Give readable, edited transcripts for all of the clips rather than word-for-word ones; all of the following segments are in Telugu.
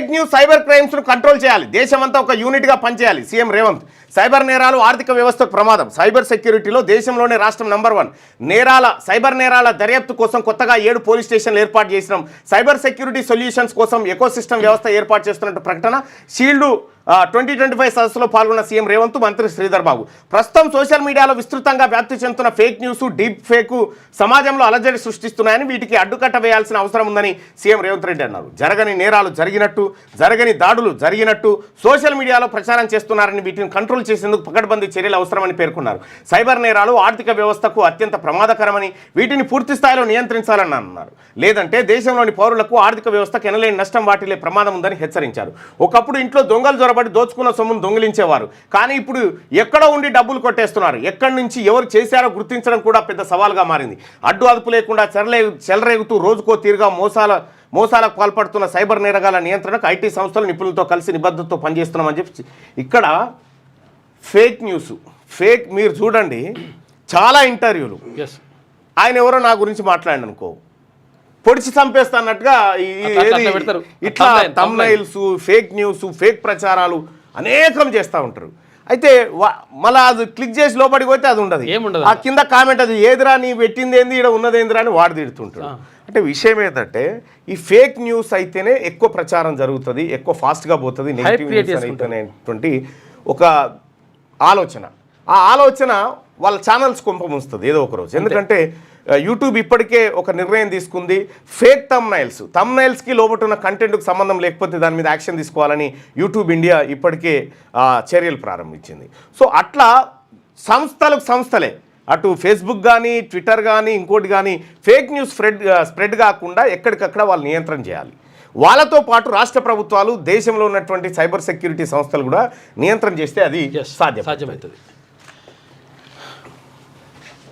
ఫేక్ న్యూస్ సైబర్ క్రైమ్స్ను కంట్రోల్ చేయాలి, దేశమంతా ఒక యూనిట్గా పనిచేయాలి సీఎం రేవంత్. సైబర్ నేరాలు ఆర్థిక వ్యవస్థకు ప్రమాదం, సైబర్ సెక్యూరిటీలో దేశంలోనే రాష్ట్రం నంబర్ 1. సైబర్ నేరాల దర్యాప్తు కోసం కొత్తగా 7 పోలీస్ స్టేషన్లు ఏర్పాటు చేసినాం. సైబర్ సెక్యూరిటీ సొల్యూషన్స్ కోసం ఎకోసిస్టమ్ వ్యవస్థ ఏర్పాటు చేస్తున్నట్టు ప్రకటన. షీల్డ్ 2025 సదస్సులో పాల్గొన్న సీఎం రేవంత్, మంత్రి శ్రీధర్ బాబు. ప్రస్తుతం సోషల్ మీడియాలో విస్తృతంగా వ్యాప్తి చెందుతున్న ఫేక్ న్యూస్, డీప్ ఫేక్ సమాజంలో అలజడి సృష్టిస్తున్నాయని, వీటికి అడ్డుకట్ట వేయాల్సిన అవసరం ఉందని సీఎం రేవంత్ రెడ్డి అన్నారు. జరగని నేరాలు జరిగినట్టు, జరగని దాడులు జరిగినట్టు సోషల్ మీడియాలో ప్రచారం చేస్తున్నారని, వీటిని కంట్రోల్ చేసేందుకు పకడ్బందీ చర్యలు అవసరమని పేర్కొన్నారు. సైబర్ నేరాలు ఆర్థిక వ్యవస్థకు అత్యంత ప్రమాదకరమని, వీటిని పూర్తి స్థాయిలో నియంత్రించాలని అన్నారు. లేదంటే దేశంలోని పౌరులకు ఆర్థిక వ్యవస్థకు ఎనలేని నష్టం వాటిల్లే ప్రమాదం ఉందని హెచ్చరించారు. ఒకప్పుడు ఇంట్లో దొంగలు జొరబడి దోచుకున్న సొమ్మును దొంగిలించేవారు, కానీ ఇప్పుడు ఎక్కడో ఉండి డబ్బులు కొట్టేస్తున్నారు. ఎక్కడి నుంచి ఎవరు చేశారో గుర్తించడం కూడా పెద్ద సవాల్గా మారింది. అడ్డు అదుపు లేకుండా చెలరేగుతూ రోజుకో తీరుగా మోసాలకు పాల్పడుతున్న సైబర్ నేరగాల నియంత్రణకు ఐటీ సంస్థలు నిపుణులతో కలిసి నిబద్ధతతో పనిచేస్తున్నామని చెప్పి ఇక్కడ ఫేక్ న్యూస్ మీరు చూడండి, చాలా ఇంటర్వ్యూలు ఆయన ఎవరో నా గురించి మాట్లాడిననుకో పొడిచి చంపేస్తాన్నట్టుగా ఇట్లా థంబ్నైల్స్, ఫేక్ న్యూస్, ఫేక్ ప్రచారాలు అనేకం చేస్తూ ఉంటారు. అయితే మళ్ళీ అది క్లిక్ చేసి లోపలికి పోతే అది ఉండదు, ఆ కింద కామెంట్ అది ఏదిరా నీ పెట్టింది ఏంది, ఇక్కడ ఉన్నది ఏందిరా అని వాడు తిడుతుంటాడు. అంటే విషయం ఏంటంటే ఈ ఫేక్ న్యూస్ అయితేనే ఎక్కువ ప్రచారం జరుగుతుంది, ఎక్కువ ఫాస్ట్గా పోతుంది, నెగిటివ్ న్యూస్ అనేటువంటి ఒక ఆలోచన. ఆ ఆలోచన వాళ్ళ ఛానల్స్ కొంపముస్తుంది ఏదో ఒక రోజు. ఎందుకంటే యూట్యూబ్ ఇప్పటికే ఒక నిర్ణయం తీసుకుంది, ఫేక్ థంబ్నైల్స్కి లోపల ఉన్న కంటెంట్కి సంబంధం లేకపోతే దాని మీద యాక్షన్ తీసుకోవాలని యూట్యూబ్ ఇండియా ఇప్పటికే చర్యలు ప్రారంభించింది. సో అట్లా సంస్థలే అటు ఫేస్బుక్ కానీ, ట్విట్టర్ కానీ, ఇంకోటి కానీ ఫేక్ న్యూస్ స్ప్రెడ్ కాకుండా ఎక్కడికక్కడ వాళ్ళు నియంత్రణ చేయాలి. వాళ్ళతో పాటు రాష్ట్ర ప్రభుత్వాలు, దేశంలో ఉన్నటువంటి సైబర్ సెక్యూరిటీ సంస్థలు కూడా నియంత్రణ చేస్తే అది సాధ్యమవుతుంది.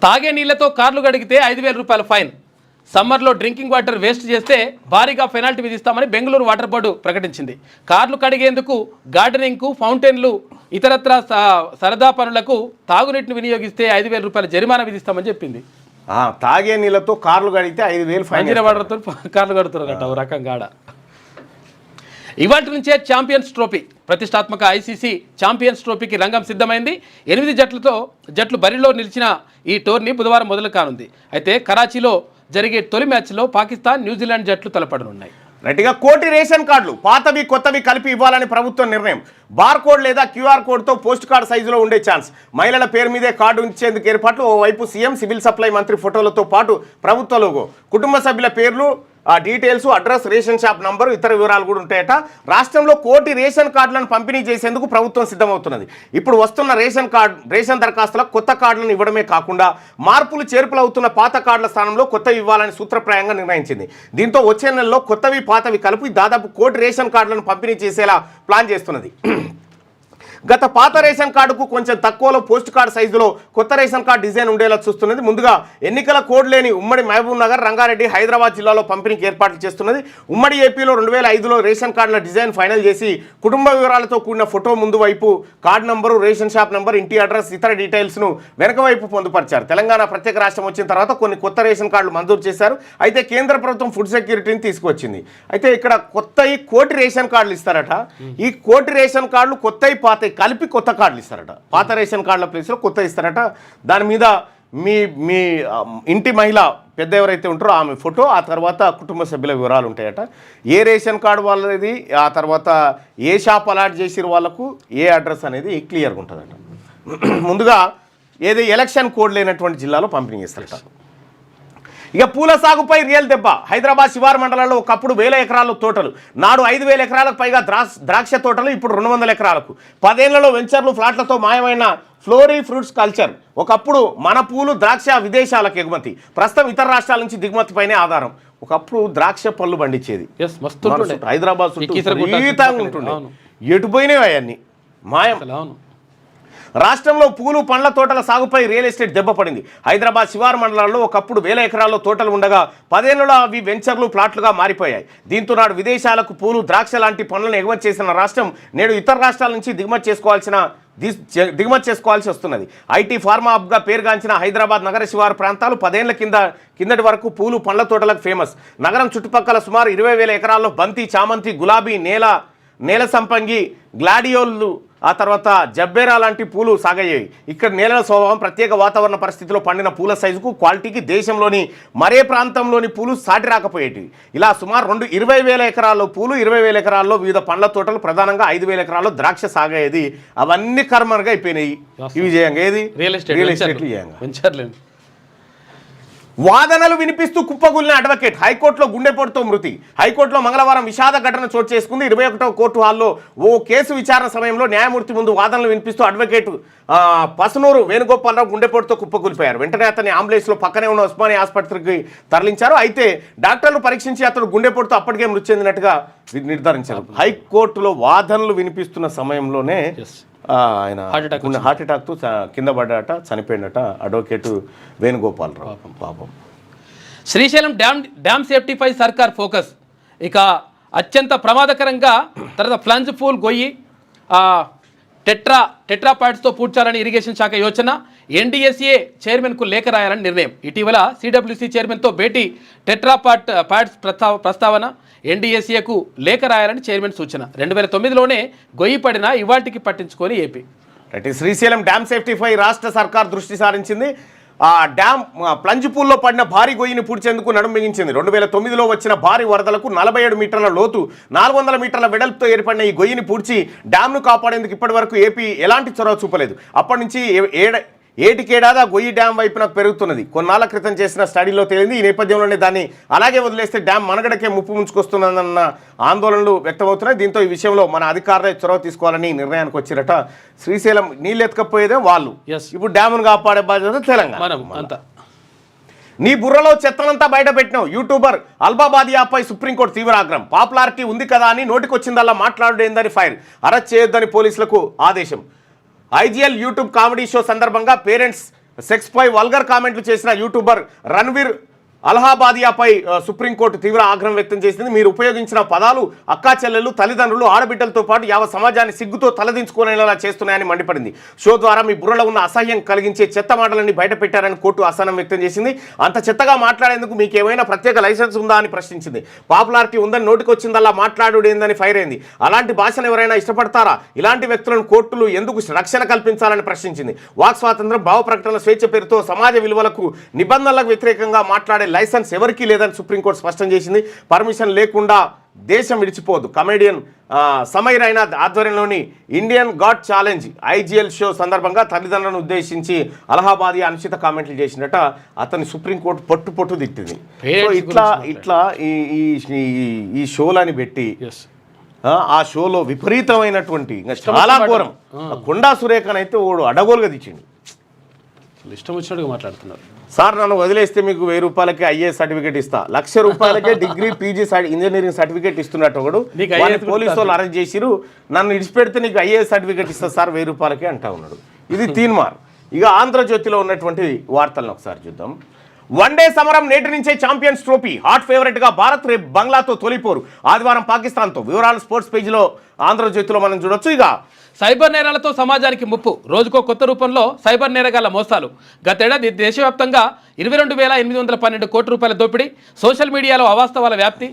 తాగే నీళ్లతో కార్లు కడిగితే 5,000 రూపాయల ఫైన్. సమ్మర్లో డ్రింకింగ్ వాటర్ వేస్ట్ చేస్తే భారీగా పెనాల్టీ విధిస్తామని బెంగళూరు వాటర్ బోర్డు ప్రకటించింది. కార్లు కడిగేందుకు, గార్డెనింగ్కు, ఫౌంటైన్లు, ఇతరత్ర సరదా పనులకు తాగునీటిని వినియోగిస్తే 5,000 రూపాయల జరిమానా విధిస్తామని చెప్పింది. తాగే నీళ్లతో కార్లు కడిగితే 5,000 ఫైన్. వాటర్తో కార్లు కడుతున్నారు ఓ రకంగా ఆడ. ఇవాటి నుంచే ఛాంపియన్స్ ట్రోఫీ, ప్రతిష్టాత్మక ఐసీసీ ఛాంపియన్స్ ట్రోఫీకి రంగం సిద్ధమైంది. 8 జట్లు బరిలో నిలిచిన ఈ టోర్నీ బుధవారం మొదలు కానుంది. అయితే కరాచీలో జరిగే తొలి మ్యాచ్లో పాకిస్తాన్, న్యూజిలాండ్ జట్లు తలపడనున్నాయి. రైట్గా 1 కోటి రేషన్ కార్డులు పాతవి కొత్తవి కలిపి ఇవ్వాలని ప్రభుత్వం నిర్ణయం. బార్ కోడ్ లేదా క్యూఆర్ కోడ్తో పోస్ట్ కార్డు సైజులో ఉండే ఛాన్స్. మహిళల పేరు మీదే కార్డు ఉంచేందుకు ఏర్పాట్లు. ఓవైపు సీఎం, సివిల్ సప్లై మంత్రి ఫోటోలతో పాటు ప్రభుత్వ లోగో, కుటుంబ సభ్యుల పేర్లు, details, address, ration shop number, ఇతర వివరాలు కూడా ఉంటాయట. రాష్ట్రంలో 1 కోటి రేషన్ కార్డులను పంపిణీ చేసేందుకు ప్రభుత్వం సిద్ధమవుతున్నది. ఇప్పుడు వస్తున్న రేషన్ దరఖాస్తులకు కొత్త కార్డులను ఇవ్వడమే కాకుండా మార్పులు చేర్పులు అవుతున్న పాత కార్డుల స్థానంలో కొత్తవి ఇవ్వాలని సూత్రప్రాయంగా నిర్ణయించింది. దీంతో వచ్చే నెలలో కొత్తవి పాతవి కలిపి దాదాపు 1 కోటి రేషన్ కార్డులను పంపిణీ చేసేలా ప్లాన్ చేస్తున్నది. గత పాత రేషన్ కార్డుకు కొంచెం తక్కువలో పోస్ట్ కార్డు సైజులో కొత్త రేషన్ కార్డు డిజైన్ ఉండేలా చూస్తున్నది. ముందుగా ఎన్నికల కోడ్ లేని ఉమ్మడి మహబూబ్ నగర్, రంగారెడ్డి, హైదరాబాద్ జిల్లాలో పంపిణీకి ఏర్పాట్లు చేస్తున్నది. ఉమ్మడి ఏపీలో 2005లో రేషన్ కార్డుల డిజైన్ ఫైనల్ చేసి కుటుంబ వివరాలతో కూడిన ఫోటో ముందు వైపు card number, ration shop number, ఇంటి అడ్రస్, ఇతర డీటెయిల్స్ను వెనక వైపు పొందుపరిచారు. తెలంగాణ ప్రత్యేక రాష్ట్రం వచ్చిన తర్వాత కొన్ని కొత్త రేషన్ కార్డులు మంజూరు చేశారు. అయితే కేంద్ర ప్రభుత్వం ఫుడ్ సెక్యూరిటీని తీసుకొచ్చింది. అయితే ఇక్కడ కొత్తవి 1 కోటి రేషన్ కార్డులు ఇస్తారట. ఈ 1 కోటి రేషన్ కార్డులు కొత్తవి పాత కలిపి కొత్త కార్డులు ఇస్తారట. పాత రేషన్ కార్డుల ప్లేస్లో కొత్త ఇస్తారట. దాని మీద మీ ఇంటి మహిళ పెద్ద ఎవరైతే ఉంటారో ఆమె ఫోటో, ఆ తర్వాత కుటుంబ సభ్యుల వివరాలు ఉంటాయట. ఏ రేషన్ కార్డు వాళ్ళది, ఆ తర్వాత ఏ షాప్ అలాట్ చేసిన వాళ్ళకు ఏ అడ్రస్ అనేది క్లియర్గా ఉంటుందట. ముందుగా ఏది ఎలక్షన్ కోడ్ లేనటువంటి జిల్లాలో పంపిణీ చేస్తారట. ఇక పూల సాగుపై రియల్ దెబ్బ. హైదరాబాద్ శివారు మండలంలో ఒకప్పుడు 1000 ఎకరాల తోటలు, నాడు 5,000 ఎకరాలకు పైగా ద్రాక్ష తోటలు, ఇప్పుడు 200 ఎకరాలకు. 10 ఏళ్లలో వెంచర్లు, ఫ్లాట్లతో మాయమైన ఫ్లోరీ ఫ్రూట్స్ కల్చర్. ఒకప్పుడు మన పూలు, ద్రాక్ష విదేశాలకు ఎగుమతి, ప్రస్తుతం ఇతర రాష్ట్రాల నుంచి దిగుమతిపైనే ఆధారం. ఒకప్పుడు ద్రాక్ష పళ్ళు పండించేది హైదరాబాద్ ఉంటుండే, ఎటు పోయినాయి అవన్నీ మాయం. రాష్ట్రంలో పూలు, పండ్ల తోటల సాగుపై రియల్ ఎస్టేట్ దెబ్బపడింది. హైదరాబాద్ శివారు మండలాల్లో ఒకప్పుడు 1000 ఎకరాల్లో తోటలు ఉండగా 10 ఏళ్లలో అవి వెంచర్లు, ప్లాట్లుగా మారిపోయాయి. దీంతో నాడు విదేశాలకు పూలు, ద్రాక్ష లాంటి పండ్లను ఎగుమతి చేసిన రాష్ట్రం నేడు ఇతర రాష్ట్రాల నుంచి దిగుమతి చేసుకోవాల్సిన దిగుమతి చేసుకోవాల్సి వస్తున్నది. ఐటీ ఫార్మా హబ్గా పేరుగాంచిన హైదరాబాద్ నగర శివారు ప్రాంతాలు 10 ఏళ్ల కిందటి వరకు పూలు పండ్ల తోటలకు ఫేమస్. నగరం చుట్టుపక్కల సుమారు 20,000 ఎకరాల్లో బంతి, చామంతి, గులాబీ, నేల సంపంగి, గ్లాడియోలు, ఆ తర్వాత జబ్బేరా లాంటి పూలు సాగయ్యాయి. ఇక్కడ నేలల స్వభావం, ప్రత్యేక వాతావరణ పరిస్థితిలో పండిన పూల సైజుకు, క్వాలిటీకి దేశంలోని మరే ప్రాంతంలోని పూలు సాటి రాకపోయేటివి. ఇలా సుమారు 20,000 ఎకరాల్లో పూలు, 20,000 ఎకరాల్లో వివిధ పండ్ల తోటలు, ప్రధానంగా 5,000 ఎకరాల్లో ద్రాక్ష సాగయ్యేది. అవన్నీ కర్మగా అయిపోయినాయి. ఇవి చేయంగా ఏది రియల్ ఎస్టేట్లు చేయంగా. వాదనలు వినిపిస్తూ కుప్పగూలిన అడ్వకేట్, హైకోర్టులో గుండెపోటుతో మృతి. హైకోర్టులో మంగళవారం విషాద ఘటన చోటు చేసుకుంది. 21వ కోర్టు హాల్లో ఓ కేసు విచారణ సమయంలో న్యాయమూర్తి ముందు వాదనలు వినిపిస్తూ అడ్వకేట్ పసునూరు వేణుగోపాలరావు గుండెపోటుతో కుప్పకూలిపోయారు. వెంటనే అతన్ని అంబులెన్స్లో పక్కనే ఉన్న ఉస్మానియా ఆసుపత్రికి తరలించారు. అయితే డాక్టర్లు పరీక్షించి అతడు గుండెపోటుతో అప్పటికే మృతి చెందినట్టుగా నిర్ధారించారు. హైకోర్టులో వాదనలు వినిపిస్తున్న సమయంలోనే ఆయన హార్ట్ అటాక్తో కింద పడ్డాట, చనిపోయినట అడ్వకేటు వేణుగోపాలరావు. పాపం. శ్రీశైలం డ్యామ్ సేఫ్టీపై సర్కార్ ఫోకస్. ఇక అత్యంత ప్రమాదకరంగా తర్వాత ప్లంజ్ పూల్ గొయ్యి టెట్రా పాడ్స్తో పూడ్చాలని ఇరిగేషన్ శాఖ యోచన. ఎన్డీఎస్ఏ చైర్మన్కు లేఖ రాయాలని నిర్ణయం. ఇటీవల సిడబ్ల్యూసీ చైర్మన్తో భేటీ. టెట్రా పాడ్స్ ప్రస్తావన. ఎన్డీఎస్ఏకు లేఖ రాయాలని చైర్మన్ సూచన. 2009లోనే గొయ్యి పడినా ఇవాటికి పట్టించుకొని ఏపీ. శ్రీశైలం డ్యామ్ సేఫ్టీపై రాష్ట్ర సర్కార్ దృష్టి సారించింది. ఆ డ్యామ్ ప్లంజ్ పూల్లో పడిన భారీ గొయ్యిని పూడ్చేందుకు నడుం బిగించింది. 2009లో వచ్చిన భారీ వరదలకు 47 మీటర్ల లోతు, 400 మీటర్ల వెడల్పుతో ఏర్పడిన ఈ గొయ్యిని పూడ్చి డ్యామ్ను కాపాడేందుకు ఇప్పటి వరకు ఏపీ ఎలాంటి చొరవ చూపలేదు. అప్పటి నుంచి ఏటికేడాది గొయ్యి డ్యామ్ వైపున పెరుగుతున్నది. కొన్నాళ్ల క్రితం చేసిన స్టడీలో తేలింది. ఈ నేపథ్యంలోనే దాన్ని అలాగే వదిలేస్తే డ్యామ్ మనగడకే ముప్పు ముంచుకొస్తున్నదన్న ఆందోళనలు వ్యక్తమవుతున్నాయి. దీంతో ఈ విషయంలో మన అధికారులే చొరవ తీసుకోవాలని నిర్ణయానికి వచ్చిరట. శ్రీశైలం నీళ్ళు ఎత్తుకపోయేదే వాళ్ళు, ఇప్పుడు డ్యామును కాపాడే బాధ్యత తెలంగాణ. నీ బుర్రలో చెత్తనంతా బయట పెట్టినావు. యూట్యూబర్ అల్బాబాదియాపై సుప్రీంకోర్టు తీవ్ర ఆగ్రహం. పాపులారిటీ ఉంది కదా అని నోటికొచ్చిందల్లా మాట్లాడేందని ఫైర్. అరెస్ట్ చేయొద్దని పోలీసులకు ఆదేశం. ఐజీఎల్ యూట్యూబ్ కామెడీ షో సందర్భంగా పేరెంట్స్ సెక్స్పై వల్గర్ కామెంట్లు చేసిన యూట్యూబర్ రణ్వీర్ అలహాబాదియాపై సుప్రీంకోర్టు తీవ్ర ఆగ్రహం వ్యక్తం చేసింది. మీరు ఉపయోగించిన పదాలు అక్కా చెల్లెలు, తల్లిదండ్రులు, ఆడబిడ్డలతో పాటు యావత్ సమాజాన్ని సిగ్గుతో తలదించుకునేలా చేస్తున్నాయని మండిపడింది. షో ద్వారా మీ బుర్రలో ఉన్న అసహ్యం కలిగించే చెత్త మాటలన్నీ బయట పెట్టారని కోర్టు అసహనం వ్యక్తం చేసింది. అంత చెత్తగా మాట్లాడేందుకు మీకు ఏమైనా ప్రత్యేక లైసెన్స్ ఉందా అని ప్రశ్నించింది. పాపులారిటీ ఉందని నోటికొచ్చిందల్లా మాట్లాడుడేందని ఫైర్ అయింది. అలాంటి భాషను ఎవరైనా ఇష్టపడతారా? ఇలాంటి వ్యక్తులను కోర్టులు ఎందుకు రక్షణ కల్పించాలని ప్రశ్నించింది. వాక్ స్వాతంత్రం, భావ ప్రకటనల స్వేచ్ఛ పేరుతో సమాజ విలువలకు నిబంధనలకు వ్యతిరేకంగా మాట్లాడే లైసెన్స్ ఎవరికీ లేదని సుప్రీంకోర్టు స్పష్టం చేసింది. పర్మిషన్ లేకుండా దేశం విడిచిపోదు. కమెడియన్ సమయ్ రైనా ఆధ్వర్యంలోని Indian God challenge IGL show సందర్భంగా తల్లిదండ్రులను ఉద్దేశించి అలహాబాదీ అనుచిత కామెంట్లు చేసినట్ట అతన్ని సుప్రీంకోర్టు పొట్టు తిట్టింది. ఇట్లా ఈ షోలని పెట్టి ఆ షోలో విపరీతమైనటువంటి చాలా ఘోరం. కొండా సురేఖనైతే ఓడు అడగోలుగా తెచ్చిండు. ఇష్టం వచ్చినట్టుగా మాట్లాడుతున్నారు. సార్ నన్ను వదిలేస్తే మీకు 1000 రూపాయలకే ఐఏఎస్ సర్టిఫికేట్ ఇస్తా, 1,00,000 రూపాయలకే డిగ్రీ పీజీ ఇంజనీరింగ్ సర్టిఫికేట్ ఇస్తున్నట్టు ఒకడు పోలీసు వాళ్ళు అరెస్ట్ చేసిరు. నన్ను ఇడిచిపెడితే నీకు ఐఏఎస్ సర్టిఫికేట్ ఇస్తా సార్ 1000 రూపాయలకే అంటా ఉన్నాడు. ఇది తీన్మార్. ఇక ఆంధ్రజ్యోతిలో ఉన్నటువంటి వార్తలను ఒకసారి చూద్దాం. వన్డే సమరం నేటి నుంచే ఛాంపియన్స్ ట్రోఫీ. హాట్ ఫేవరెట్గా భారత్ రేపు బంగ్లాతో తొలిపోరు. ఆదివారం పాకిస్తాన్తో. వివరాలు స్పోర్ట్స్ పేజీలో ఆంధ్రజ్యోతిలో మనం చూడొచ్చు. ఇక సైబర్ నేరాలతో సమాజానికి ముప్పు. రోజుకో కొత్త రూపంలో సైబర్ నేరగాళ్ల మోసాలు. గతేడాది దేశవ్యాప్తంగా 22,812 కోట్ల రూపాయల దోపిడీ. సోషల్ మీడియాలో అవాస్తవాల వ్యాప్తి.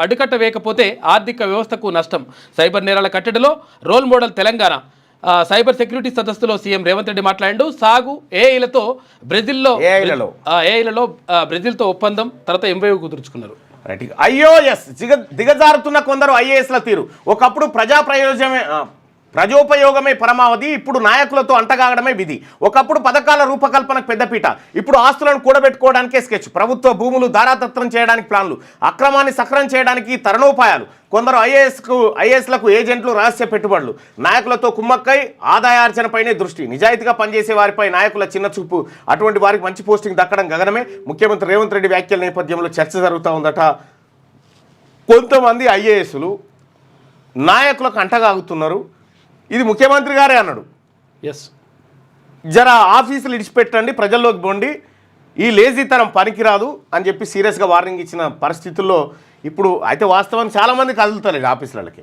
అడ్డుకట్ట వేయకపోతే ఆర్థిక వ్యవస్థకు నష్టం. సైబర్ నేరాల కట్టడిలో role model Telangana. Cyber security సదస్సులో సీఎం రేవంత్ రెడ్డి మాట్లాడిండు. సాగు ఏఐలతో బ్రెజిల్లో బ్రెజిల్తో ఒప్పందం, తర్వాత ఎంవైఓ కుదుర్చుకున్నారు. ఐఓఎస్ దిగజారుతున్న కొందరు ఐఏఎస్ల తీరు. ఒకప్పుడు ప్రజోపయోగమే పరమావధి, ఇప్పుడు నాయకులతో అంటగాగడమే విధి. ఒకప్పుడు పథకాల రూపకల్పనకు పెద్దపీట, ఇప్పుడు ఆస్తులను కూడబెట్టుకోవడానికే స్కెచ్. ప్రభుత్వ భూములు ధారాదత్తం చేయడానికి ప్లాన్లు, అక్రమాన్ని సక్రం చేయడానికి తరుణోపాయాలు. కొందరు ఐఏఎస్లకు ఏజెంట్లు, రహస్య పెట్టుబడులు. నాయకులతో కుమ్మక్కై ఆదాయార్జనపైనే దృష్టి. నిజాయితీగా పనిచేసే వారిపై నాయకుల చిన్న చూపు. అటువంటి వారికి మంచి పోస్టింగ్ దక్కడం గగనమే. ముఖ్యమంత్రి రేవంత్ రెడ్డి వ్యాఖ్యల నేపథ్యంలో చర్చ జరుగుతూ ఉందట. కొంతమంది ఐఏఎస్లు నాయకులకు అంటగాగుతున్నారు. ఇది ముఖ్యమంత్రి గారే అన్నాడు. జర ఆఫీసులు ఇడిచిపెట్టండి, ప్రజల్లోకి పోండి, ఈ లేజీతనం పనికిరాదు అని చెప్పి సీరియస్గా వార్నింగ్ ఇచ్చిన పరిస్థితుల్లో ఇప్పుడు అయితే వాస్తవానికి చాలామంది కదులుతారు ఆఫీసులకి.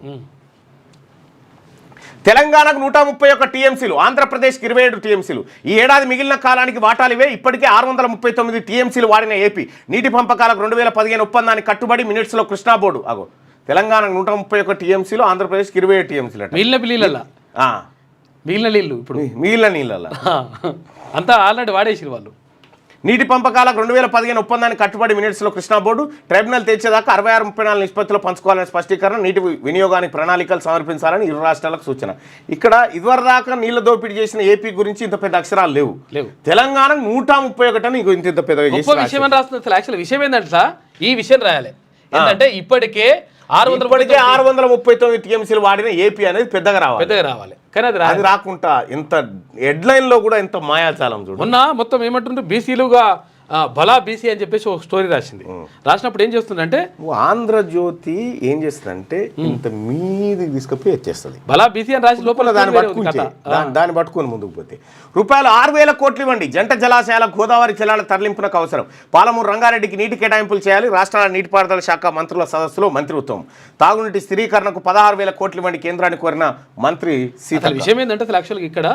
తెలంగాణకు 131 టీఎంసీలు, ఆంధ్రప్రదేశ్కి 27 టీఎంసీలు. ఈ ఏడాది మిగిలిన కాలానికి వాటాలివే. ఇప్పటికే 639 టీఎంసీలు వాడిన ఏపీ నీటి పంపకాలకు 2015 ఒప్పందానికి కట్టుబడి మినిట్స్లో కృష్ణా బోర్డు. అగో తెలంగాణకు 131 టీఎంసీలు, ఆంధ్రప్రదేశ్కి 27 టీఎంసీలు. మిగిలిన నీళ్ళు ఇప్పుడు మిగిలిన నీళ్ళ అంతా ఆల్రెడీ వాడేసి వాళ్ళు. నీటి పంపకాలకు 2015 ఒప్పందానికి కట్టుబడి మినిట్స్లో కృష్ణా బోర్డు. ట్రైబ్యునల్ తెచ్చేదాకా 66-34 నిష్పత్తిలో పంచుకోవాలని స్పష్టీకరణ. నీటి వినియోగానికి ప్రణాళికలు సమర్పించాలని ఇరు రాష్ట్రాలకు సూచన. ఇక్కడ ఇదివరదాకా నీళ్ల దోపిడీ చేసిన ఏపీ గురించి ఇంత పెద్ద అక్షరాలు లేవు. తెలంగాణ 131 అని ఇంత పెద్దగా విషయం అని రాస్తుంది. అసలు యాక్చువల్ విషయం ఏంటంటే ఈ విషయం రాయాలి. ఏంటంటే ఇప్పటికే 639 టీఎంసీలు వాడిన ఏపీ అనేది పెద్దగా రావాలి. కానీ అది రాకుండా ఇంత హెడ్లైన్ లో కూడా ఇంత మాయాచాలం చూడు. మొన్న మొత్తం ఏమంటుంటే బీసీలుగా బలా బీసీ అని చెప్పేసి ఒక స్టోరీ రాసింది. రాసినప్పుడు ఏం చేస్తుందంటే ఆంధ్రజ్యోతి ఏం చేస్తుందంటే ఇంత మీది తీసుకుపోయి వచ్చేస్తుంది. బలా బీసీ అని రాసి లోపల దాన్ని పట్టుకొని ముందుకు పోతే రూపాయలు 6,000 కోట్లు ఇవ్వండి. జంట జలాశయాల గోదావరి జలాల తరలింపునకు అవసరం. పాలమూరు రంగారెడ్డికి నీటి కేటాయింపులు చేయాలి. రాష్ట్రాల నీటిపారుదల శాఖ మంత్రుల సదస్సులో మంత్రి ఉత్తమ్. తాగునీటి స్థిరీకరణకు 16,000 కోట్లు ఇవ్వండి కేంద్రాన్ని కోరిన మంత్రి సీత. విషయం ఏంటంటే అసలు యాక్చువల్గా ఇక్కడ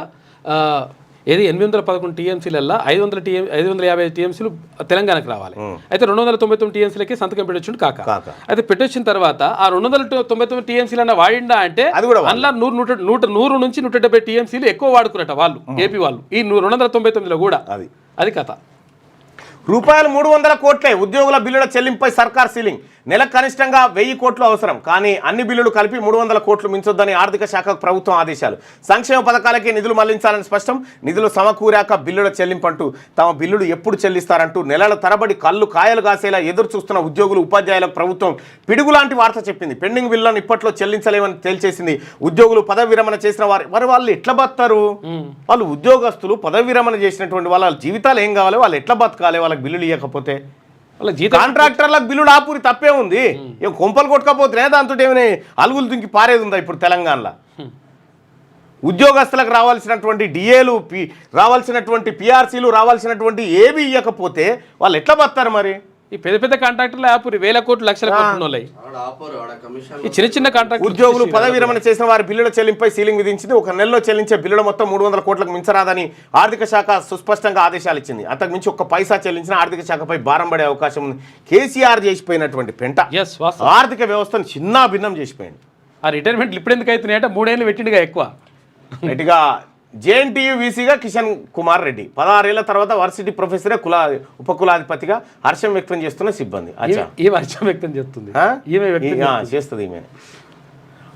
ఏది 811 టీఎంసీలల్లా 550 టీఎంసీలు తెలంగాణకు రావాలి. అయితే 299 టీఎంసీలకి సంతకం పెట్టొచ్చుండు కాక. అయితే పెట్టొచ్చిన తర్వాత ఆ 299 టీఎంసీలన్నా వాడిండా అంటే అందులో 100 నుంచి 170 టీఎంసీలు ఎక్కువ వాడుకున్నట్ట వాళ్ళు ఏపీ వాళ్ళు ఈ 299లో కూడా. అది కథ. రూపాయలు 300 కోట్లే ఉద్యోగుల బిల్లుల చెల్లింపై సర్కార్ సీలింగ్. నెలకు కనిష్టంగా 1000 కోట్లు అవసరం. కానీ అన్ని బిల్లులు కలిపి 300 కోట్లు మించొద్దని ఆర్థిక శాఖకు ప్రభుత్వం ఆదేశాలు. సంక్షేమ పథకాలకే నిధులు మళ్లించాలని స్పష్టం. నిధులు సమకూరాక బిల్లుల చెల్లింపంటూ తమ బిల్లులు ఎప్పుడు చెల్లిస్తారంటూ నెలల తరబడి కళ్ళు కాయలు కాసేలా ఎదురు చూస్తున్న ఉద్యోగులు ఉపాధ్యాయులకు ప్రభుత్వం పిడుగులాంటి వార్త చెప్పింది. పెండింగ్ బిల్లులను ఇప్పట్లో చెల్లించలేమని తేల్చేసింది. ఉద్యోగులు పదవి విరమణ చేసిన వారు వాళ్ళు ఎట్లా బతారు? వాళ్ళు ఉద్యోగస్తులు పదవి విరమణ చేసినటువంటి వాళ్ళ జీవితాలు ఏం కావాలి? వాళ్ళు ఎట్లా బతకాలి? వాళ్ళకి బిల్లులు ఇవ్వకపోతే? కాంట్రాక్టర్లకు బిల్లులు ఆపూరి తప్పే ఉంది. ఏం కొంపలు కొట్టుకపోతున్నాయి దాంతో ఏమైనా అలుగులు దుంకి పారేది ఉందా ఇప్పుడు తెలంగాణలో? ఉద్యోగస్తులకు రావాల్సినటువంటి డిఏలు రావాల్సినటువంటి పిఆర్సీలు రావాల్సినటువంటి ఏవి ఇవ్వకపోతే వాళ్ళు ఎట్లా బతారు మరి? ఈ పెద్ద పెద్ద కాంట్రాక్టర్లు ఆపురి 1000 కోట్లు లక్షల కోట్లు ఈ చిన్న చిన్న కాంట్రాక్ట్ ఉద్యోగులు పదవి విరమణ చేసిన వారి బిల్లుల చెల్లింపై సీలింగ్ విధించింది. ఒక నెలలో చెల్లించే బిల్లుల మొత్తం 300 కోట్లకు మించరాదని ఆర్థిక శాఖ సుస్పష్టంగా ఆదేశాలు ఇచ్చింది. అంతకు మించి ఒక్క పైసా చెల్లించిన ఆర్థిక శాఖపై భారం పడే అవకాశం ఉంది. కేసీఆర్ చేసిపోయినటువంటి పెంట ఆర్థిక వ్యవస్థను చిన్న భిన్నం చేసిపోయింది. ఆ రిటైర్మెంట్లు ఇప్పుడు ఎందుకు అవుతున్నాయి అంటే 3 ఏళ్ళు పెట్టిండుగా ఎక్కువ. గట్టిగా జేఎన్టీయూ వీసీగా కిషన్ కుమార్ రెడ్డి 16 ఏళ్ల తర్వాత వర్సిటీ ప్రొఫెసరే ఉపకులాధిపతిగా హర్షం వ్యక్తం చేస్తున్న సిబ్బంది. హర్షం వ్యక్తం చేస్తుంది చేస్తుంది ఈమె.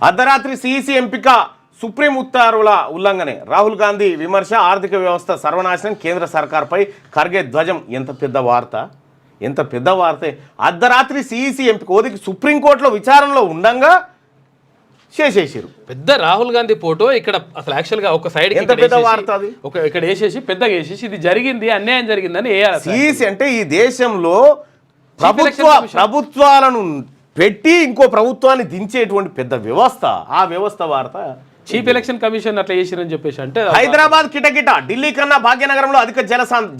అర్ధరాత్రి సిఈసి ఎంపిక సుప్రీం ఉత్తర్వుల ఉల్లంఘనే. రాహుల్ గాంధీ విమర్శ. ఆర్థిక వ్యవస్థ సర్వనాశనం. కేంద్ర సర్కార్పై ఖర్గే ధ్వజం. ఎంత పెద్ద వార్త! అర్ధరాత్రి సిఈసి ఎంపిక ఓదికి సుప్రీంకోర్టులో విచారణలో ఉండంగా చేసేసారు. పెద్ద రాహుల్ గాంధీ ఫోటో ఇక్కడ అసలు యాక్చువల్గా ఒక సైడ్ ఇక్కడ వేసేసి పెద్దగా వేసేసి ఇది జరిగింది, అన్యాయం జరిగిందని సిఈసి అంటే ఈ దేశంలో ప్రభుత్వాలను పెట్టి ఇంకో ప్రభుత్వాన్ని దించేటువంటి పెద్ద వ్యవస్థ. ఆ వ్యవస్థ వార్త చీఫ్ ఎలక్షన్ కమిషన్ అట్లా చేసిరని చెప్పేసి అంటే హైదరాబాద్ కిటకిట. ఢిల్లీ కన్నా భాగ్యనగరంలో అధిక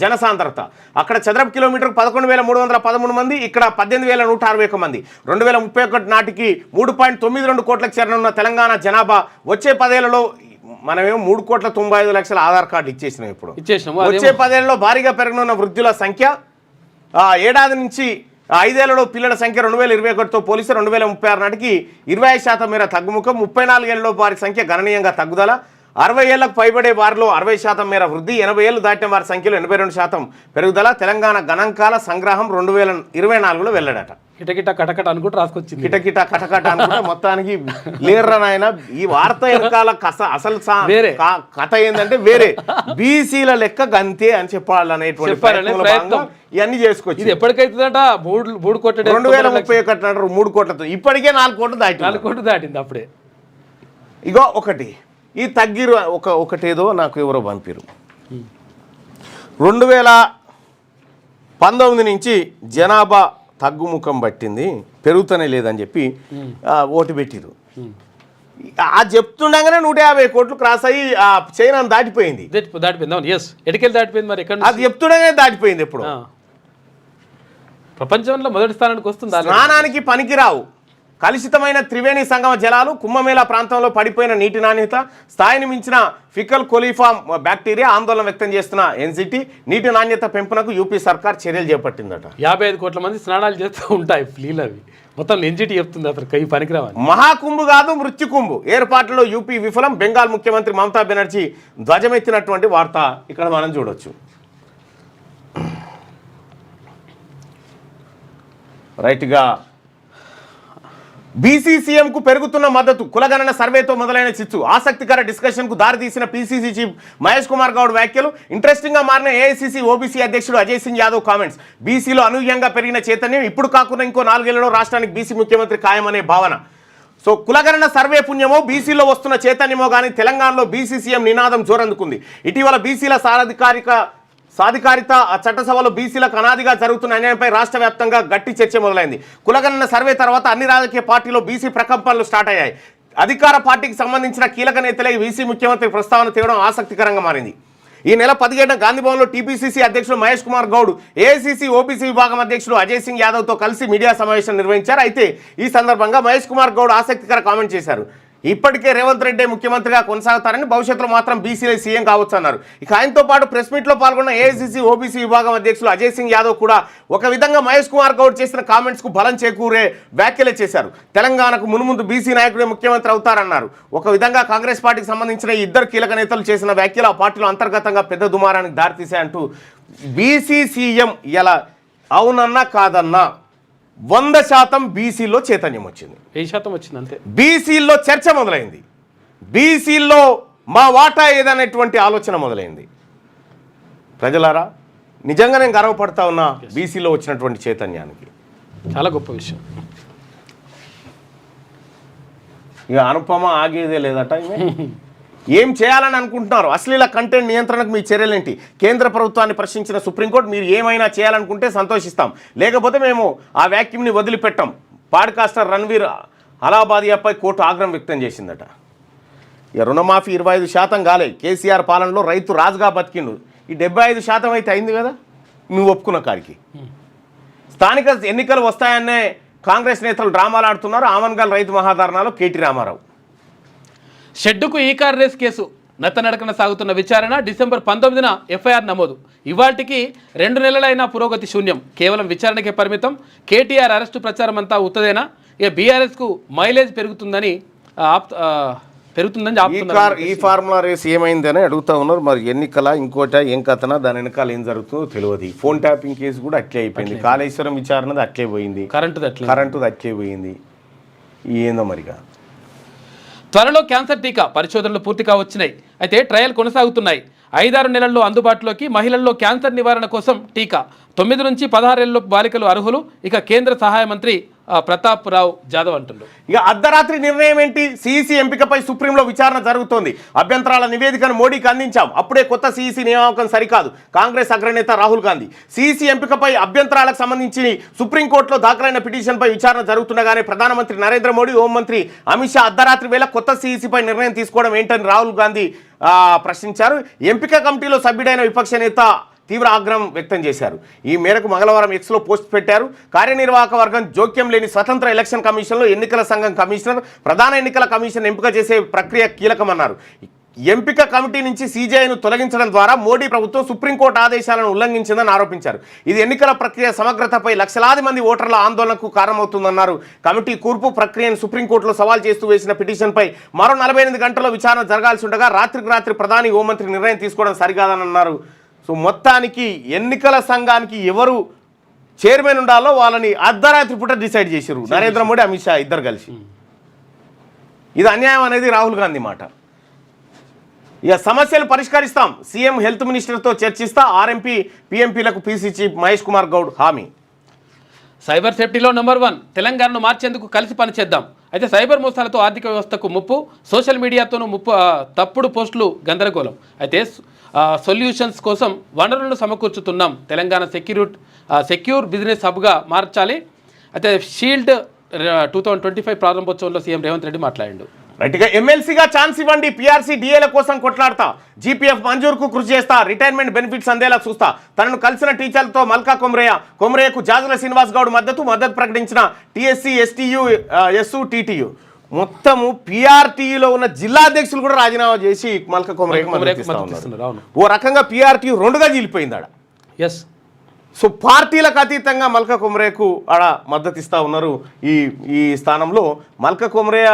జనసాంద్రత. అక్కడ చదరపు కిలోమీటర్కు 11,313 మంది, ఇక్కడ 18,161 మంది. 2031 నాటికి 3.92 కోట్లకు చేరనున్న తెలంగాణ జనాభా. వచ్చే 10 ఏళ్లలో మనమేమో 3,95,00,000 ఆధార్ కార్డులు ఇచ్చేసినాం. ఇప్పుడు వచ్చే 10 ఏళ్లలో భారీగా పెరగనున్న వృద్ధుల సంఖ్య. ఏడాది నుంచి 5 ఏళ్లలో పిల్లల సంఖ్య 2021తో పోలిస్తే 2036 నాటికి 25% మేర తగ్గుముఖం. 34 ఏళ్లలో వారి సంఖ్య గణనీయంగా తగ్గుదల. 60 ఏళ్లకు పైబడే వారిలో 60% మేర వృద్ధి. 80 ఏళ్లు దాటిన వారి సంఖ్యలో 82% పెరుగుదల. తెలంగాణ గణాంకాల సంగ్రహం 2024లో వెళ్ళడట. కిటకిట కటకట అనుకుంటూ రాసుకొచ్చింది. కిటకిట కటకట అనుకుంటే మొత్తానికి లేర్రా నాయన. ఈ వార్త వెనకాల అసలు కథ ఏంటంటే వేరే బీసీల లెక్క గంతే అని చెప్పాలనేటువంటి ఇవన్నీ చేసుకోవచ్చు. ఇది ఎప్పటికైతుందట 3 కోట్ల 2031 అంటారు 3 కోట్లతో. ఇప్పటికే 4 కోట్లు దాటింది అప్పుడే. ఇగో ఒకటి ఈ తగ్గిరు ఒకటేదో నాకు ఎవరో పంపిరు. 2019 నుంచి జనాభా తగ్గుముఖం పట్టింది, పెరుగుతూనే లేదని చెప్పి ఓటు పెట్టిరు. అది చెప్తుండగానే 150 కోట్లు క్రాస్ అయ్యి చైనా దాటిపోయింది. అది చెప్తుండగానే దాటిపోయింది. ఎప్పుడు ప్రపంచంలో మొదటి స్థానానికి వస్తుంది. స్నానానికి పనికిరావు కలుషితమైన త్రివేణి సంగమ జలాలు, కుంభమేళా ప్రాంతంలో పడిపోయిన నీటి నాణ్యత, స్థాయిని మించిన ఫికల్ కొలిఫామ్ బ్యాక్టీరియా ఆందోళన వ్యక్తం చేస్తున్న ఎన్జిటి నీటి నాణ్యత పెంపునకు యూపీ సర్కార్ చర్యలు చేపట్టిందట. 55 కోట్ల మంది స్నానాలు చేస్తూ ఉంటాయి ఫ్లీలు అవి. మొత్తం ఎన్జిటి చెప్తుంది అసలు కై పనికిరావాలి. మహాకుంభు కాదు మృత్యుకుంభు ఏర్పాట్లలో యూపీ విఫలం. బెంగాల్ ముఖ్యమంత్రి మమతా బెనర్జీ ధ్వజమెత్తినటువంటి వార్త ఇక్కడ మనం చూడొచ్చు. రైట్గా బీసీసీఎంకు పెరుగుతున్న మద్దతు, కులగణన సర్వేతో మొదలైన చిచ్చు, ఆసక్తికర డిస్కషన్కు దారితీసిన పీసీసీ చీఫ్ మహేష్ కుమార్ గౌడ్ వ్యాఖ్యలు, ఇంట్రెస్టింగ్గా మారిన ఏఐసీసీ ఓబీసీ అధ్యక్షుడు అజయ్ సింగ్ యాదవ్ కామెంట్స్, బీసీలో అనూహ్యంగా పెరిగిన చైతన్యం, ఇప్పుడు కాకుండా ఇంకో 4 ఏళ్లలో రాష్ట్రానికి బీసీ ముఖ్యమంత్రి ఖాయమనే భావన. సో కులగణన సర్వే పుణ్యమో బీసీలో వస్తున్న చైతన్యమో కానీ తెలంగాణలో బీసీసీఎం నినాదం జోరందుకుంది. ఇటీవల బీసీల సాధికారిత చట్టసభలో బీసీలకు అనాదిగా జరుగుతున్న అన్యాయంపై రాష్ట్ర వ్యాప్తంగా గట్టి చర్చ మొదలైంది. కులగణన సర్వే తర్వాత అన్ని రాజకీయ పార్టీలో బీసీ ప్రకంపనలు స్టార్ట్ అయ్యాయి. అధికార పార్టీకి సంబంధించిన కీలక నేతలే బీసీ ముఖ్యమంత్రి ప్రస్తావన తేవడం ఆసక్తికరంగా మారింది. ఈ నెల 17న గాంధీభవన్లో టీపీసీసీ అధ్యక్షుడు మహేష్ కుమార్ గౌడ్, ఏఐసీసీ ఓబీసీ విభాగం అధ్యక్షుడు అజయ్ సింగ్ యాదవ్తో కలిసి మీడియా సమావేశం నిర్వహించారు. అయితే ఈ సందర్భంగా మహేష్ కుమార్ గౌడ్ ఆసక్తికర కామెంట్ చేశారు. ఇప్పటికే రేవంత్ రెడ్డి ముఖ్యమంత్రిగా కొనసాగుతారని, భవిష్యత్తులో మాత్రం బీసీలే సీఎం కావచ్చు అన్నారు. ఇక ఆయనతో పాటు ప్రెస్ మీట్లో పాల్గొన్న ఏఐసీసీ ఓబీసీ విభాగం అధ్యక్షులు అజయ్ సింగ్ యాదవ్ కూడా ఒక విధంగా మహేష్ కుమార్ గౌడ్ చేసిన కామెంట్స్కు బలం చేకూరే వ్యాఖ్యలే చేశారు. తెలంగాణకు మున్ముందు బీసీ నాయకుడే ముఖ్యమంత్రి అవుతారన్నారు. ఒక విధంగా కాంగ్రెస్ పార్టీకి సంబంధించిన ఇద్దరు కీలక నేతలు చేసిన వ్యాఖ్యలు ఆ పార్టీలో అంతర్గతంగా పెద్ద దుమారానికి దారితీశాయంటూ బీసీ సీఎం ఎలా అవునన్నా కాదన్నా 100% బీసీల్లో చైతన్యం వచ్చింది. 10% వచ్చింది అంతే. బీసీల్లో చర్చ మొదలైంది. బీసీల్లో మా వాటా ఏదనేటువంటి ఆలోచన మొదలైంది. ప్రజలారా, నిజంగా నేను గర్వపడతా ఉన్నా బీసీలో వచ్చినటువంటి చైతన్యానికి. చాలా గొప్ప విషయం. ఇక అనుపమ ఆగేదే లేదట. ఏం చేయాలని అనుకుంటున్నారు? అశ్లీల కంటెంట్ నియంత్రణకు మీ చర్యలేంటి? కేంద్ర ప్రభుత్వాన్ని ప్రశ్నించిన సుప్రీంకోర్టు మీరు ఏమైనా చేయాలనుకుంటే సంతోషిస్తాం, లేకపోతే మేము ఆ వ్యాక్యూమ్ని వదిలిపెట్టాం. పాడ్కాస్టర్ రణ్వీర్ అలాబాదియాపై కోర్టు ఆగ్రహం వ్యక్తం చేసిందట. ఇక రుణమాఫీ 25% కాలే. కేసీఆర్ పాలనలో రైతు రాజుగా బతికిండు. ఈ 75% అయితే అయింది కదా నువ్వు ఒప్పుకున్న కాడికి. స్థానిక ఎన్నికలు వస్తాయనే కాంగ్రెస్ నేతలు డ్రామాలు ఆడుతున్నారు. ఆమన్గల్ రైతు మహాధర్నాలో కేటీ రామారావు. షెడ్డుకు ఈ కార్ రేస్ కేసు నత్తనడకన సాగుతున్న విచారణ. డిసెంబర్ 19న ఎఫ్ఐఆర్ నమోదు. ఇవాళకి 2 నెలలైనా పురోగతి శూన్యం. కేవలం విచారణకే పరిమితం. కేటీఆర్ అరెస్టు ప్రచారం అంతా ఉత్తదేనా? ఇక బీఆర్ఎస్కు మైలేజ్ పెరుగుతుందని ఈ ఫార్ములా రేస్ ఏమైందని అడుగుతా ఉన్నారు. మరి ఎన్నికల ఇంకోట ఏం కథనా, దాని వెనకాల ఏం జరుగుతుందో తెలియదు. ఫోన్ ట్యాపింగ్ కేసు కూడా అట్లే అయిపోయింది. కాళేశ్వరం విచారణది అట్లే పోయింది. కరెంటుది అట్లే పోయింది. ఏందో మరిగా. త్వరలో క్యాన్సర్ టీకా పరిశోధనలు పూర్తిగా వచ్చినాయి. అయితే ట్రయల్ కొనసాగుతున్నాయి. 5-6 నెలల్లో అందుబాటులోకి. మహిళల్లో క్యాన్సర్ నివారణ కోసం టీకా. 9 నుంచి 16 ఏళ్ళ బాలికలు అర్హులు. ఇక కేంద్ర సహాయ మంత్రి ప్రతాప్ రావు జాదవ్ అంటున్నారు. ఇక అర్ధరాత్రి నిర్ణయం ఏంటి? సిఈసి ఎంపికపై సుప్రీంలో విచారణ జరుగుతోంది. అభ్యంతరాల నివేదికను మోడీకి అందించాం. అప్పుడే కొత్త సిఈసి నియామకం సరికాదు. కాంగ్రెస్ అగ్రనేత రాహుల్ గాంధీ సిఈసి ఎంపికపై అభ్యంతరాలకు సంబంధించి సుప్రీంకోర్టులో దాఖలైన పిటిషన్పై విచారణ జరుగుతుండగానే ప్రధానమంత్రి నరేంద్ర మోడీ, హోంమంత్రి అమిత్ షా అర్ధరాత్రి వేళ కొత్త సిఈసిపై నిర్ణయం తీసుకోవడం ఏంటని రాహుల్ గాంధీ ప్రశ్నించారు. ఎంపిక కమిటీలో సభ్యుడైన విపక్ష నేత తీవ్ర ఆగ్రహం వ్యక్తం చేశారు. ఈ మేరకు మంగళవారం ఎక్స్లో పోస్ట్ పెట్టారు. కార్యనిర్వాహక వర్గం జోక్యం లేని స్వతంత్ర ఎలక్షన్ కమిషన్లో ఎన్నికల సంఘం కమిషనర్, ప్రధాన ఎన్నికల కమిషన్ ఎంపిక చేసే ప్రక్రియ కీలకమన్నారు. ఎంపిక కమిటీ నుంచి సీజేఐను తొలగించడం ద్వారా మోడీ ప్రభుత్వం సుప్రీంకోర్టు ఆదేశాలను ఉల్లంఘించిందని ఆరోపించారు. ఇది ఎన్నికల ప్రక్రియ సమగ్రతపై లక్షలాది మంది ఓటర్ల ఆందోళనకు కారణమవుతుందన్నారు. కమిటీ కూర్పు ప్రక్రియను సుప్రీంకోర్టులో సవాల్ చేస్తూ వేసిన పిటిషన్పై మరో 48 గంటల్లో విచారణ జరగాల్సి ఉండగా రాత్రికి రాత్రి ప్రధాని, హోంమంత్రి నిర్ణయం తీసుకోవడం సరికాదని అన్నారు. సో మొత్తానికి ఎన్నికల సంఘానికి ఎవరు చైర్మన్ ఉండాలో వాళ్ళని అర్ధరాత్రి పూట డిసైడ్ చేశారు నరేంద్ర మోడీ, అమిత్ షా ఇద్దరు కలిసి. ఇది అన్యాయం అనేది రాహుల్ గాంధీ మాట. ఇక సమస్యలు పరిష్కరిస్తాం, సీఎం హెల్త్ మినిస్టర్తో చర్చిస్తా, ఆర్ఎంపీ పీఎంపీలకు పీసీ చీఫ్ మహేష్ కుమార్ గౌడ్ హామీ. సైబర్ సేఫ్టీలో నెంబర్ 1 తెలంగాణను మార్చేందుకు కలిసి పనిచేద్దాం. అయితే సైబర్ మోసాలతో ఆర్థిక వ్యవస్థకు ముప్పు, సోషల్ మీడియాతోనూ ముప్పు, తప్పుడు పోస్టులు గందరగోళం. అయితే సొల్యూషన్స్ కోసం వనరులను సమకూర్చుతున్నాం. తెలంగాణ సెక్యూర్ బిజినెస్ హబ్గా మార్చాలి. అయితే షీల్డ్ 2025 ప్రారంభోత్సవంలో సీఎం రేవంత్ రెడ్డి మాట్లాడాడు. రైట్గా ఎమ్మెల్సీగా ఛాన్స్ ఇవ్వండి, పీఆర్సీ డిఏల కోసం కొట్లాడతా, జీపీఎఫ్ మంజూరుకు కృషి చేస్తా, రిటైర్మెంట్ బెనిఫిట్స్ అందేలా చూస్తా. తనను కలిసిన టీచర్లతో మల్కా కొమరయ్యకు జాజుల శ్రీనివాస్ గౌడ్ మద్దతు ప్రకటించిన టీఎస్సీ, ఎస్టీయు, ఎస్సు, టీటీయు. మొత్తము పీఆర్టీలో ఉన్న జిల్లా అధ్యక్షులు కూడా రాజీనామా చేసి మల్కా కొమరయ్యకు మద్దతు ఇస్తా ఉన్నారు. ఓ రకంగా పీఆర్టీ రెండుగా చీలిపోయింది ఆడ. ఎస్, సో పార్టీలకు అతీతంగా మల్కా కొమరయ్యకు ఆడ మద్దతు ఇస్తా ఉన్నారు. ఈ స్థానంలో మల్కా కొమరయ్య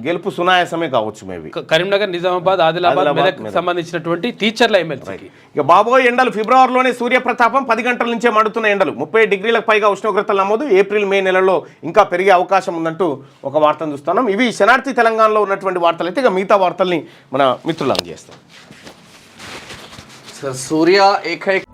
గెలుపు సునాయాసమే కావచ్చు. మేబీ కరీంనగర్, నిజామాబాద్, ఆదిలాబాద్, మెదక్ సంబంధించినటువంటి టీచర్ల ఎమ్మెల్సీ. ఇక బాబోయ్ ఎండలు ఫిబ్రవరిలోనే సూర్యప్రతాపం 10 గంటల నుంచే మండుతున్న ఎండలు, 30 డిగ్రీలకు పైగా ఉష్ణోగ్రతలు నమోదు, ఏప్రిల్ మే నెలలో ఇంకా పెరిగే అవకాశం ఉందంటూ ఒక వార్తను చూస్తున్నాం. ఇవి శనార్థి తెలంగాణలో ఉన్నటువంటి వార్తలు. అయితే ఇక మిగతా వార్తల్ని మన మిత్రులు అందజేస్తాం. సూర్య ఏకైక